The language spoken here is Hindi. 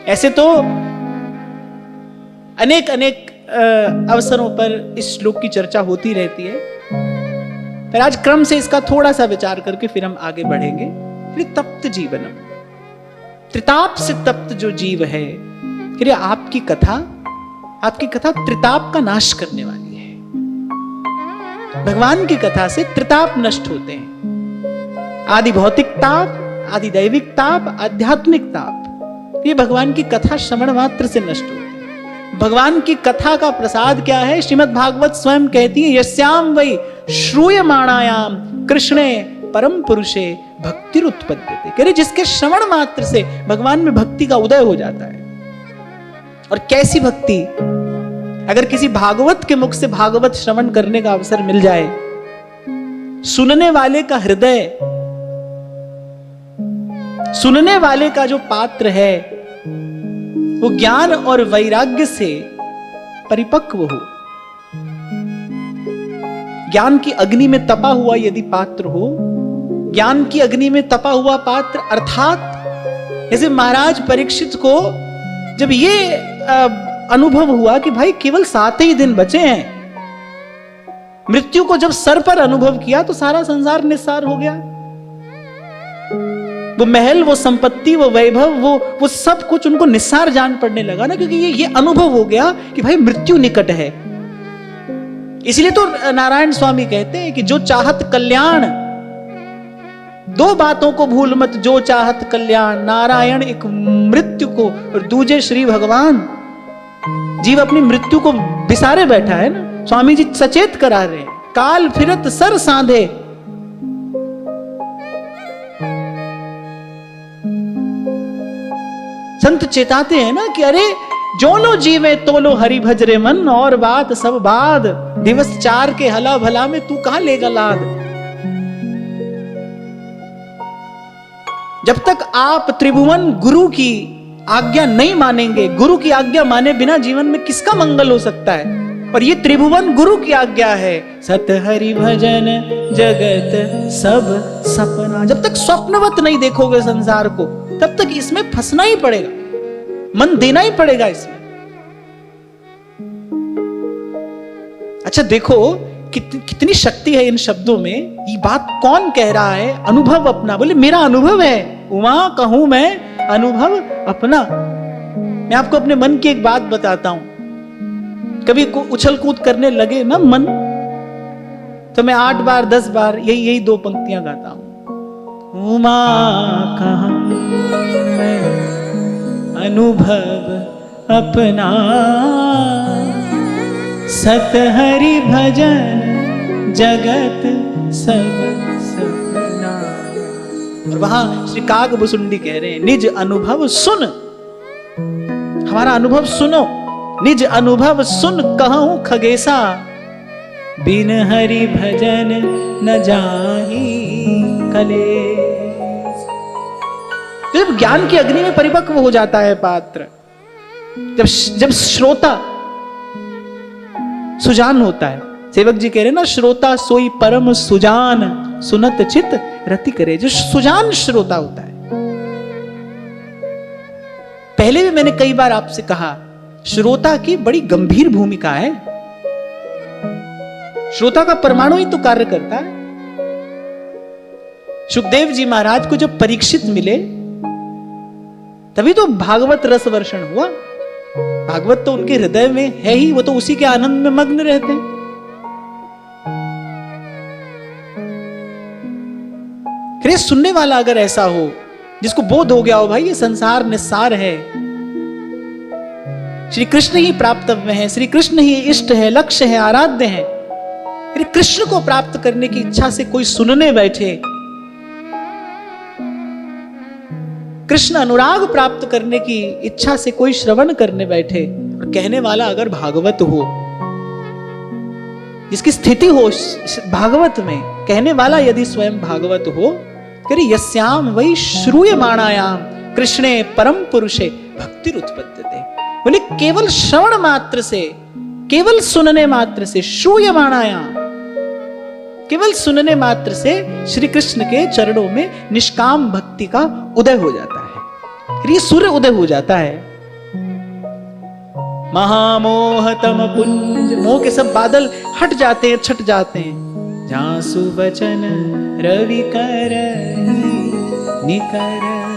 ऐसे तो अनेक अनेक अवसरों पर इस श्लोक की चर्चा होती रहती है, पर आज क्रम से इसका थोड़ा सा विचार करके फिर हम आगे बढ़ेंगे। फिर तप्त जीवनम, त्रिताप से तप्त जो जीव है, फिर आपकी कथा त्रिताप का नाश करने वाली है। भगवान की कथा से त्रिताप नष्ट होते हैं, आदि भौतिक ताप, आदि दैविक ताप, आध्यात्मिक ताप, ये भगवान की कथा श्रवण मात्र से नष्ट होते हैं। भगवान की कथा का प्रसाद क्या है? श्रीमद् भागवत स्वयं कहती है, यस्याम वै श्रूयमाणायाम कृष्णे परम पुरुषे भक्तिरुत्पद्यते। कह रहे जिसके श्रवण मात्र से भगवान में भक्ति का उदय हो जाता है। और कैसी भक्ति? अगर किसी भागवत के मुख से भागवत श्रवण करने का अवसर मिल जाए, सुनने वाले का हृदय, सुनने वाले का जो पात्र है वो ज्ञान और वैराग्य से परिपक्व हो, ज्ञान की अग्नि में तपा हुआ यदि पात्र हो, ज्ञान की अग्नि में तपा हुआ पात्र, अर्थात जैसे महाराज परीक्षित को जब ये अनुभव हुआ कि भाई केवल 7 ही दिन बचे हैं, मृत्यु को जब सर पर अनुभव किया तो सारा संसार निस्सार हो गया। वो महल, वो संपत्ति, वो वैभव, वो सब कुछ उनको निस्सार जान पड़ने लगा ना, क्योंकि ये अनुभव हो गया कि भाई मृत्यु निकट है। इसलिए तो नारायण स्वामी कहते हैं कि जो चाहत कल्याण, 2 बातों को भूल मत, जो चाहत कल्याण, नारायण एक मृत्यु को और दूजे श्री भगवान। जीव अपनी मृत्यु को बिसारे बैठा है ना, स्वामी जी सचेत करा रहे हैं, काल फिरत सर सांधे। संत चेताते हैं ना कि अरे जो लो जीवे तो लो हरि भजरे मन, और बात सब बाद, दिवस 4 के हला भला में तू कहां लेगा लाद। जब तक आप त्रिभुवन गुरु की आज्ञा नहीं मानेंगे, गुरु की आज्ञा माने बिना जीवन में किसका मंगल हो सकता है? और ये त्रिभुवन गुरु की आज्ञा है, सत हरि भजन जगत सब सपना। जब तक स्वप्नवत नहीं देखोगे संसार को, तब तक इसमें फंसना ही पड़ेगा, मन देना ही पड़ेगा इसमें। अच्छा देखो कितनी शक्ति है इन शब्दों में। ये बात कौन कह रहा है? अनुभव अपना। बोले मेरा अनुभव है, उमा कहूं मैं अनुभव अपना। मैं आपको अपने मन की एक बात बताता हूं। कभी उछल कूद करने लगे ना मन, तो मैं 8 बार 10 बार यही 2 पंक्तियां गाता हूं। उमा कहूं मैं अनुभव अपना, सत हरि भजन जगत सब सपना। और वहां श्री काग भुसुंडी कह रहे हैं, निज अनुभव सुन, हमारा अनुभव सुनो, निज अनुभव सुन कहूं खगेसा, बिन हरि भजन न जाहि कलेस। जब ज्ञान की अग्नि में परिपक्व हो जाता है पात्र, जब श्रोता सुजान होता है, सेवक जी कह रहे ना, श्रोता सोई परम सुजान, सुनत चित रति करे। जो सुजान श्रोता होता है, पहले भी मैंने कई बार आपसे कहा, श्रोता की बड़ी गंभीर भूमिका है। श्रोता का परमाणु ही तो कार्य करता है। सुखदेव जी महाराज को जब परीक्षित मिले, तभी तो भागवत रस वर्षण हुआ। भागवत तो उनके हृदय में है ही, वो तो उसी के आनंद में मग्न रहते हैं। फिर सुनने वाला अगर ऐसा हो, जिसको बोध हो गया हो भाई ये संसार निस्सार है, श्री कृष्ण ही प्राप्तव्य है, श्री कृष्ण ही इष्ट है, लक्ष्य है, आराध्य है। फिर कृष्ण को प्राप्त करने की इच्छा से कोई सुनने बैठे, कृष्ण अनुराग प्राप्त करने की इच्छा से कोई श्रवण करने बैठे, और कहने वाला अगर भागवत हो, जिसकी स्थिति हो भागवत में, कहने वाला यदि स्वयं भागवत हो, करे यस्याम वै श्रूयमाणायाम कृष्णे परम पुरुषे भक्तिरुत्पद्यते। बोले केवल श्रवण मात्र से, केवल सुनने मात्र से, श्रूयमाणायाम, केवल सुनने मात्र से श्री कृष्ण के चरणों में निष्काम भक्ति का उदय हो जाता है। ये सूर्य उदय हो जाता है। महामोहतम पुंज, मोह के सब बादल हट जाते हैं, छट जाते हैं। जासु वचन रवि कर निकर